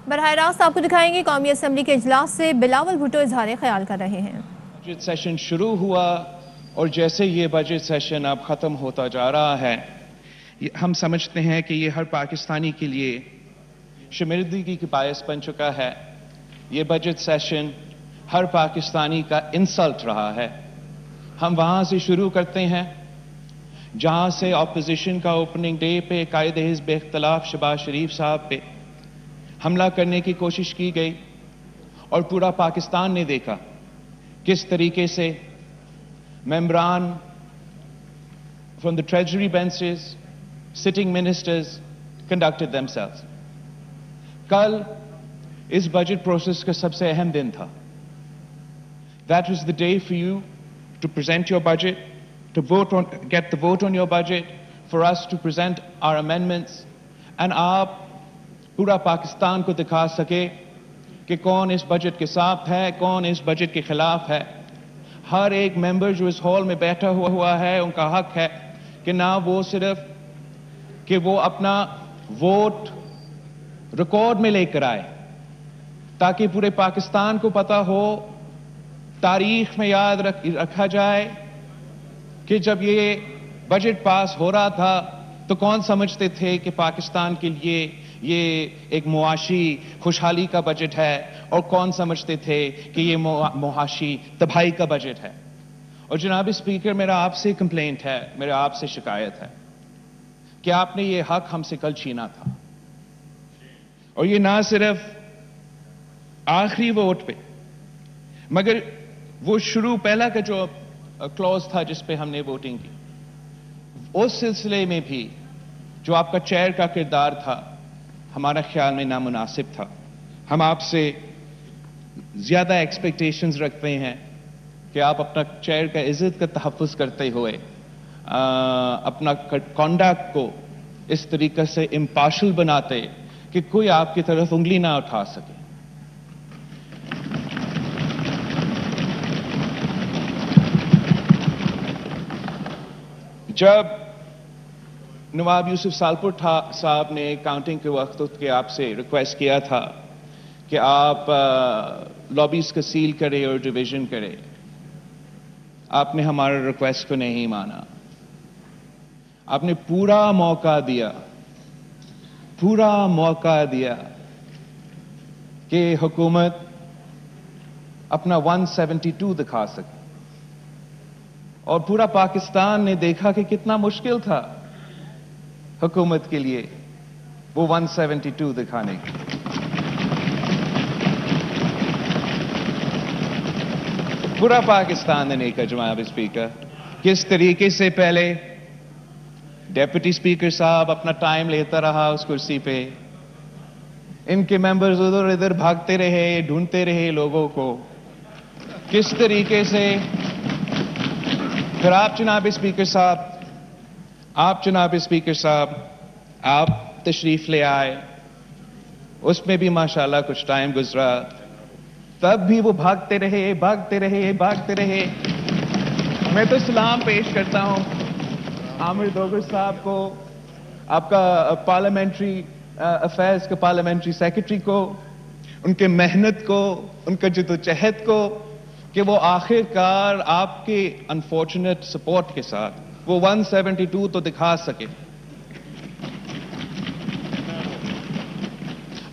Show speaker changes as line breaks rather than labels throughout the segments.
براہ راست آپ کو دکھائیں گے قومی اسمبلی کے اجلاس سے بلاول بھٹو اظہار خیال کر رہے ہیں۔
بجٹ سیشن شروع ہوا اور جیسے یہ بجٹ سیشن اب ختم ہوتا جا رہا ہے، ہم سمجھتے ہیں کہ یہ ہر پاکستانی کے لیے شرمندگی کی باعث بن چکا ہے۔ یہ بجٹ سیشن ہر پاکستانی کا انسلٹ رہا ہے۔ ہم وہاں سے شروع کرتے ہیں جہاں سے اپوزیشن کا اوپننگ ڈے پہ قائد حزب اختلاف شہباز شریف صاحب پہ حملہ کرنے کی کوشش کی گئی، اور پورا پاکستان نے دیکھا کس طریقے سے ممبران from the treasury benches, sitting ministers conducted themselves. کل اس بجٹ پروسیس کا سب سے اہم دن تھا۔ That was the day for you to present your budget, to get the vote on your budget, for us to present our amendments, and آپ پورا پاکستان کو دکھا سکے کہ کون اس بجٹ کے ساتھ ہے، کون اس بجٹ کے خلاف ہے۔ ہر ایک ممبر جو اس ہال میں بیٹھا ہوا ہے، ان کا حق ہے کہ نہ وہ صرف کہ وہ اپنا ووٹ ریکارڈ میں لے کر آئے تاکہ پورے پاکستان کو پتا ہو، تاریخ میں یاد رکھا جائے کہ جب یہ بجٹ پاس ہو رہا تھا تو کون سمجھتے تھے کہ پاکستان کے لیے یہ ایک معاشی خوشحالی کا بجٹ ہے، اور کون سمجھتے تھے کہ یہ معاشی تباہی کا بجٹ ہے۔ اور جناب اسپیکر، میرا آپ سے کمپلینٹ ہے، میرا آپ سے شکایت ہے کہ آپ نے یہ حق ہم سے کل چھینا تھا، اور یہ نہ صرف آخری ووٹ پہ، مگر وہ شروع پہلا کا جو کلوز تھا جس پہ ہم نے ووٹنگ کی، اس سلسلے میں بھی جو آپ کا چیئر کا کردار تھا ہمارا خیال میں نامناسب تھا۔ ہم آپ سے زیادہ ایکسپیکٹیشنز رکھتے ہیں کہ آپ اپنا چیئر کا عزت کا تحفظ کرتے ہوئے اپنا کنڈکٹ کو اس طریقے سے امپارشل بناتے کہ کوئی آپ کی طرف انگلی نہ اٹھا سکے۔ جب نواب یوسف سالپور صاحب نے کاؤنٹنگ کے وقت کے آپ سے ریکویسٹ کیا تھا کہ آپ لابیز کا سیل کرے اور ڈویژن کرے، آپ نے ہمارا ریکویسٹ کو نہیں مانا۔ آپ نے پورا موقع دیا کہ حکومت اپنا 172 دکھا سکے، اور پورا پاکستان نے دیکھا کہ کتنا مشکل تھا حکومت کے لیے وہ 172 دکھانے کی۔ پورا پاکستان نے دیکھا جناب اسپیکر کس طریقے سے پہلے ڈیپٹی اسپیکر صاحب اپنا ٹائم لیتا رہا اس کرسی پہ، ان کے ممبرز ادھر ادھر بھاگتے رہے، ڈھونڈتے رہے لوگوں کو، کس طریقے سے پھر آپ جناب اسپیکر صاحب آپ تشریف لے آئے، اس میں بھی ماشاءاللہ کچھ ٹائم گزرا، تب بھی وہ بھاگتے رہے۔ میں تو سلام پیش کرتا ہوں عامر دوگر صاحب کو، آپ کا پارلیمنٹری افیئرز کا پارلیمنٹری سیکرٹری کو، ان کے محنت کو، ان کا جدوجہد کو، کہ وہ آخر کار آپ کے انفارچونیٹ سپورٹ کے ساتھ وہ 172 تو دکھا سکے۔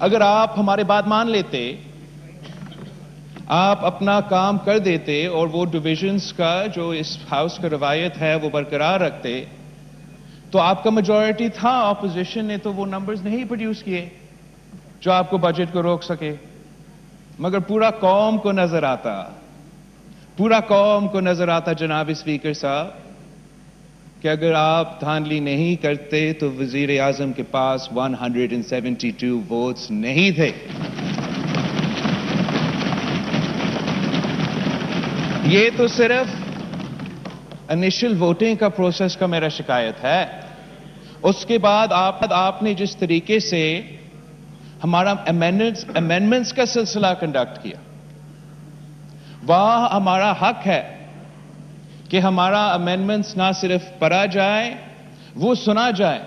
اگر آپ ہمارے بات مان لیتے، آپ اپنا کام کر دیتے اور وہ ڈویژنز کا جو اس ہاؤس کا روایت ہے وہ برقرار رکھتے، تو آپ کا میجورٹی تھا، اپوزیشن نے تو وہ نمبرز نہیں پروڈیوس کیے جو آپ کو بجٹ کو روک سکے۔ مگر پورا قوم کو نظر آتا جناب اسپیکر صاحب کہ اگر آپ دھاندلی نہیں کرتے تو وزیر اعظم کے پاس 172 ووٹس نہیں تھے۔ یہ تو صرف انیشل ووٹنگ کا پروسیس کا میرا شکایت ہے۔ اس کے بعد آپ نے جس طریقے سے ہمارا امینڈمنٹس کا سلسلہ کنڈکٹ کیا، وہاں ہمارا حق ہے کہ ہمارا امینڈمنٹس نہ صرف پڑھا جائے، وہ سنا جائے۔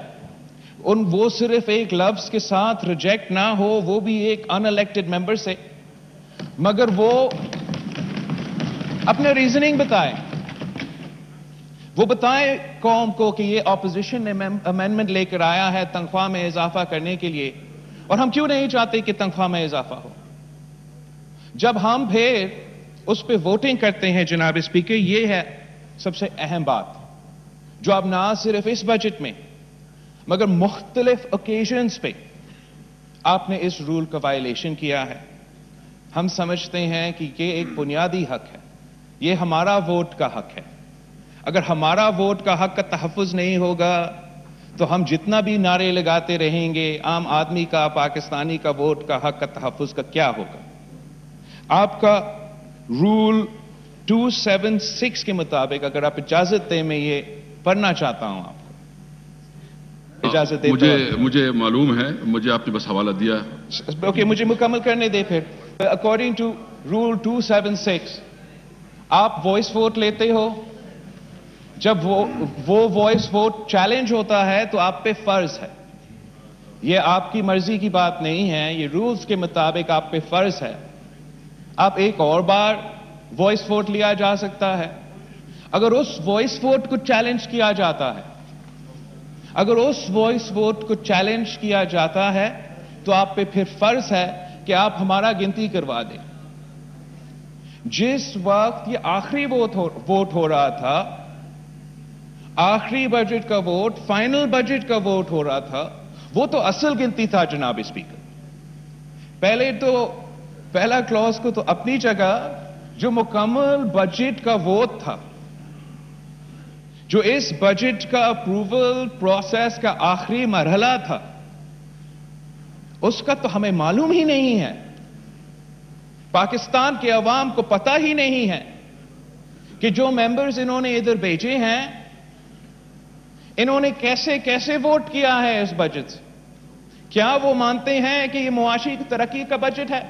وہ صرف ایک لفظ کے ساتھ ریجیکٹ نہ ہو, وہ بھی ایک ان الیکٹڈ ممبر سے, مگر وہ اپنے ریزننگ بتائیں. وہ بتائیں قوم کو کہ یہ اپوزیشن نے امینڈمنٹ لے کر آیا ہے تنخواہ میں اضافہ کرنے کے لیے, اور ہم کیوں نہیں چاہتے کہ تنخواہ میں اضافہ ہو. جب ہم پھر اس پہ ووٹنگ کرتے ہیں جناب اسپیکر, یہ ہے سب سے اہم بات جو اب نہ صرف اس بجٹ میں مگر مختلف اوکیزنز پہ آپ نے اس رول کا وائلیشن کیا ہے. ہم سمجھتے ہیں کہ یہ ایک بنیادی حق ہے, یہ ہمارا ووٹ کا حق ہے. اگر ہمارا ووٹ کا حق کا تحفظ نہیں ہوگا تو ہم جتنا بھی نعرے لگاتے رہیں گے, عام آدمی کا, پاکستانی کا ووٹ کا حق کا تحفظ کا کیا ہوگا. آپ کا رول 276 کے مطابق اگر آپ اجازت دیں میں یہ پڑھنا چاہتا ہوں آپ کو. اجازت دیں.
مجھے معلوم ہے, مجھے آپ نے بس حوالہ دیا.
اوکے, مجھے مکمل کرنے دے پھر. اکارڈنگ ٹو رول 276 آپ وائس ووٹ لیتے ہو. جب وہ وائس ووٹ چیلنج ہوتا ہے تو آپ پہ فرض ہے, یہ آپ کی مرضی کی بات نہیں ہے, یہ رولز کے مطابق آپ پہ فرض ہے. آپ ایک اور بار وائس ووٹ لیا جا سکتا ہے. اگر اس وائس ووٹ کو چیلنج کیا جاتا ہے, اگر اس وائس ووٹ کو چیلنج کیا جاتا ہے تو آپ پہ پھر فرض ہے کہ آپ ہمارا گنتی کروا دیں. جس وقت یہ آخری ووٹ ہو رہا تھا, آخری بجٹ کا ووٹ, فائنل بجٹ کا ووٹ ہو رہا تھا, وہ تو اصل گنتی تھا جناب اسپیکر. پہلے تو پہلا کلوز کو تو اپنی جگہ, جو مکمل بجٹ کا ووٹ تھا, جو اس بجٹ کا اپروول پروسیس کا آخری مرحلہ تھا, اس کا تو ہمیں معلوم ہی نہیں ہے. پاکستان کے عوام کو پتہ ہی نہیں ہے کہ جو ممبرز انہوں نے ادھر بھیجے ہیں انہوں نے کیسے کیسے ووٹ کیا ہے اس بجٹ سے. کیا وہ مانتے ہیں کہ یہ معاشی ترقی کا بجٹ ہے,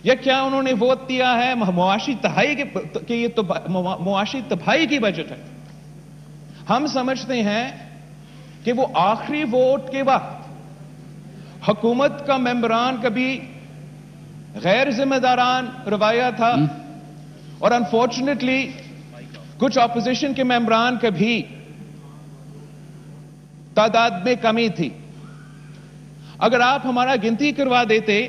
یا کیا انہوں نے ووٹ دیا ہے معاشی تباہی کہ یہ تو معاشی تباہی کی بجٹ ہے. ہم سمجھتے ہیں کہ وہ آخری ووٹ کے وقت حکومت کا ممبران کبھی غیر ذمہ داران رویہ تھا, اور انفارچونیٹلی کچھ اپوزیشن کے ممبران کا بھی تعداد میں کمی تھی. اگر آپ ہمارا گنتی کروا دیتے,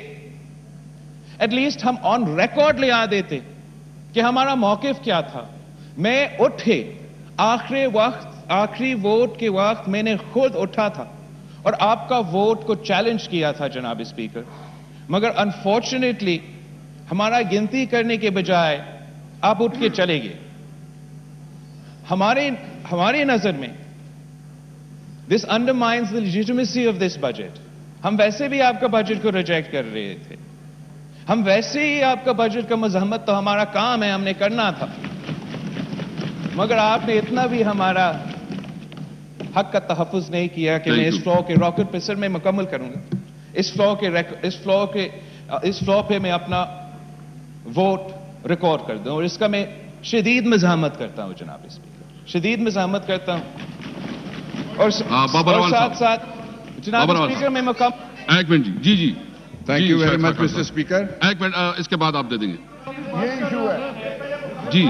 ایٹ لیسٹ ہم آن ریکارڈ لے آ دیتے کہ ہمارا موقف کیا تھا. میں اٹھے آخری ووٹ کے وقت میں نے خود اٹھا تھا اور آپ کا ووٹ کو چیلنج کیا تھا جناب اسپیکر, مگر انفارچونیٹلی ہمارا گنتی کرنے کے بجائے آپ اٹھ کے چلے گئے. ہماری نظر میں دس انڈرمائنز دی لیجیٹمیسی آف دس بجٹ. ہم ویسے بھی آپ کا بجٹ کو ریجیکٹ کر رہے تھے, ہم ویسے ہی آپ کا بجٹ کا مزاحمت تو ہمارا کام ہے, ہم نے کرنا تھا, مگر آپ نے اتنا بھی ہمارا حق کا تحفظ نہیں کیا کہ میں اس فلو کے راکٹ پہ سر میں مکمل کروں گا. اس فلو پہ میں اپنا ووٹ ریکارڈ کر دوں, اور اس کا میں شدید مزاحمت کرتا ہوں جناب اسپیکر, شدید مزاحمت کرتا ہوں. اور ساتھ ساتھ جناب اسپیکر میں مکمل.
ایک منٹ جی.
Thank you very much mister speaker.
ایک منٹ, اس کے بعد آپ دے دیں گے.
یہ ایشو ہے
جی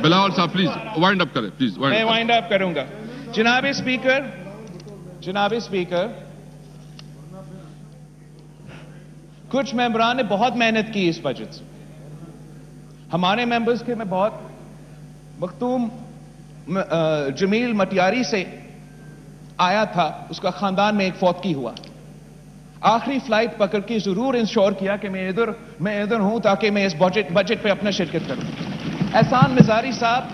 بلاول صاحب, پلیز وائنڈ اپ کریں, پلیز.
میں وائنڈ اپ کروں گا. جناب اسپیکر, کچھ ممبران نے بہت محنت کی اس بجٹ سے. ہمارے ممبرز کے میں بہت مختوم جمیل مٹیاری سے آیا تھا, اس کا خاندان میں ایک فوتگی ہوا. آخری فلائٹ پکڑ کے ضرور انشور کیا کہ میں ادھر ہوں تاکہ میں اس بجٹ پہ اپنا شرکت کروں. احسان مزاری صاحب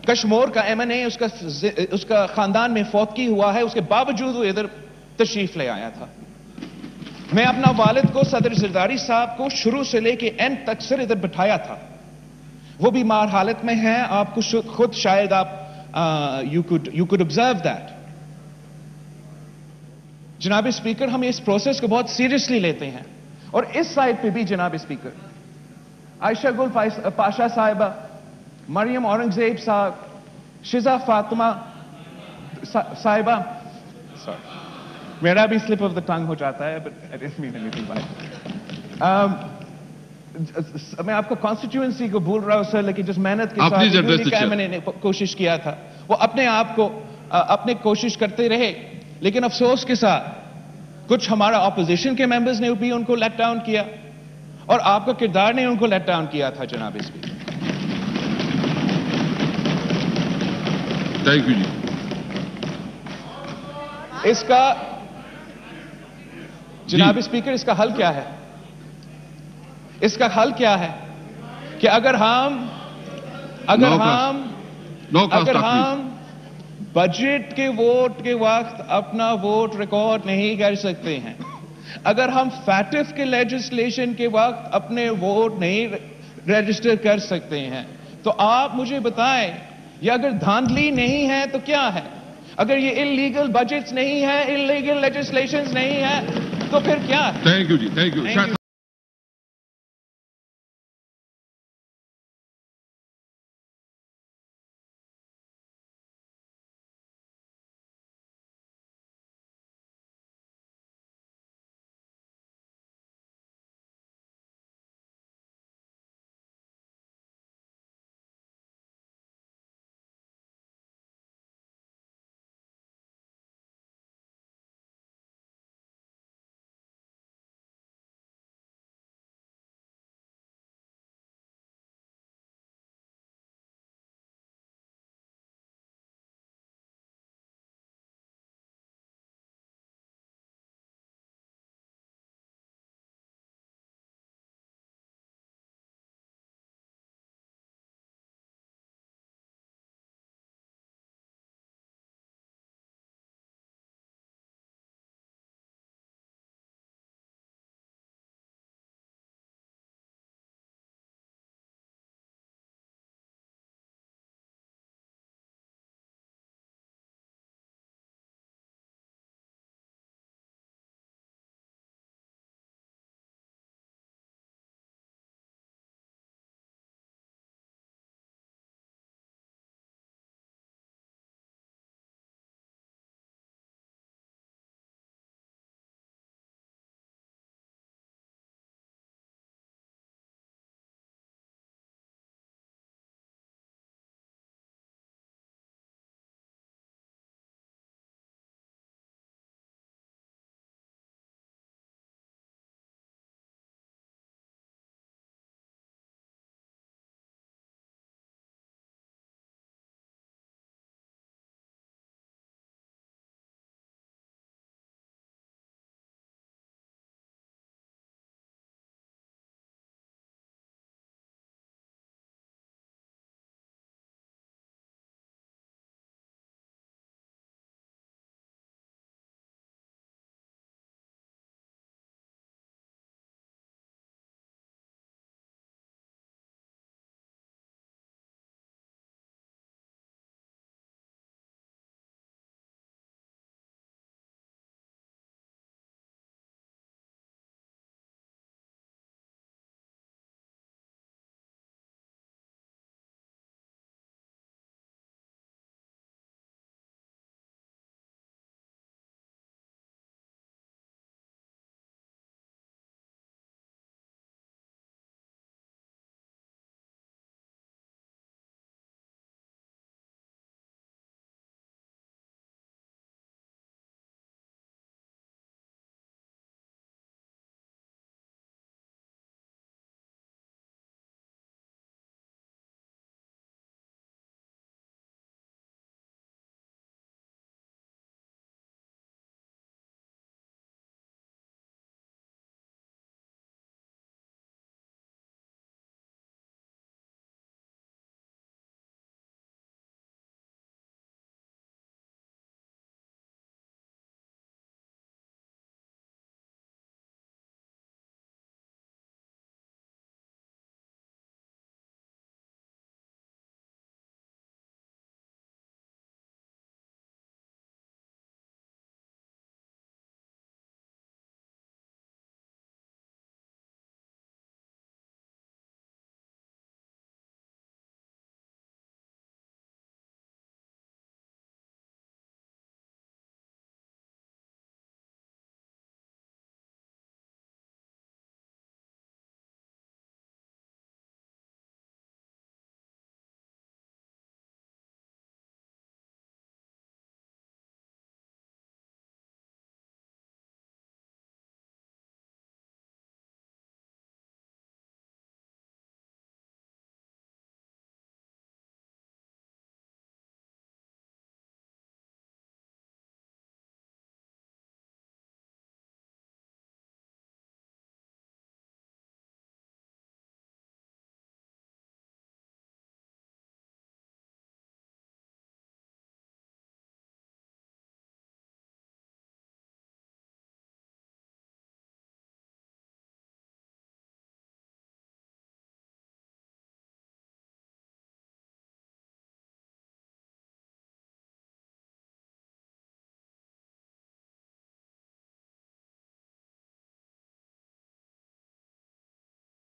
کشمور کا MNA, اس کا خاندان میں فوتگی ہوا ہے, اس کے باوجود وہ ادھر تشریف لے آیا تھا. میں اپنا والد کو, صدر زرداری صاحب کو شروع سے لے کے اینڈ تک سر ادھر بٹھایا تھا. وہ بیمار حالت میں ہیں, آپ کو خود شاید آپ یو کوڈ آبزرو دیٹ. جناب اسپیکر, ہم اس پروسیس کو بہت سیریسلی لیتے ہیں, اور اس سائڈ پہ بھی جناب اسپیکر عائشہ گل پاشا صاحبہ, مریم اورنگزیب صاحب, شزا فاطمہ صاحبہ, sorry. میرا بھی slip of the tongue ہو جاتا ہے, but I didn't mean anything by it. میں آپ کو کانسٹیٹیوئنسی کو بھول رہا ہوں سر, لیکن جس محنت کے
آپ
ساتھ
please address the
unity کا
chair.
میں نے کوشش کیا تھا, وہ اپنے آپ کو اپنے کوشش کرتے رہے, لیکن افسوس کے ساتھ کچھ ہمارا اپوزیشن کے ممبرز نے بھی ان کو لیٹ ڈاؤن کیا, اور آپ کا کردار نے ان کو لیٹ ڈاؤن کیا تھا جناب اسپیکر.
تھینک یو جی.
اس کا جناب اسپیکر اس کا حل کیا ہے؟ اس کا حل کیا ہے کہ اگر ہم بجٹ کے ووٹ کے وقت اپنا ووٹ ریکارڈ نہیں کر سکتے ہیں, اگر ہم فیٹف کے لیجسلیشن کے وقت اپنے ووٹ نہیں رجسٹر کر سکتے ہیں, تو آپ مجھے بتائیں یہ اگر دھاندلی نہیں ہے تو کیا ہے؟ اگر یہ انلیگل بجٹس نہیں ہے, انلیگل لیجسلیشنز نہیں ہے, تو پھر کیا ہے؟
تھینک یو جی, تھینک یو.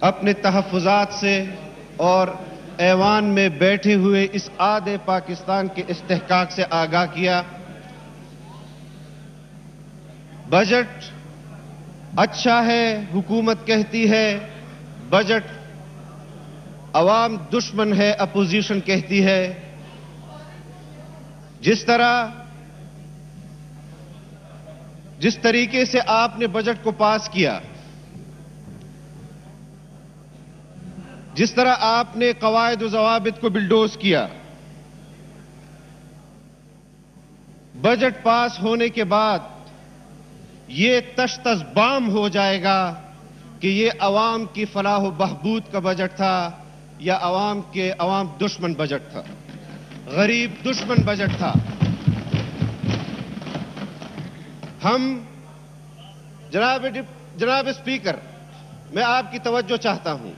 اپنے تحفظات سے اور ایوان میں بیٹھے ہوئے اس آدھے پاکستان کے استحقاق سے آگاہ کیا۔ بجٹ اچھا ہے، حکومت کہتی ہے بجٹ عوام دشمن ہے، اپوزیشن کہتی ہے۔ جس طریقے سے آپ نے بجٹ کو پاس کیا، جس طرح آپ نے قواعد و ضوابط کو بلڈوز کیا، بجٹ پاس ہونے کے بعد یہ تشتز بام ہو جائے گا کہ یہ عوام کی فلاح و بہبود کا بجٹ تھا یا عوام دشمن بجٹ تھا، غریب دشمن بجٹ تھا۔ ہم جناب اسپیکر، میں آپ کی توجہ چاہتا ہوں۔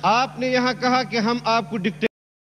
آپ نے یہاں کہا کہ ہم آپ کو ڈکٹیٹ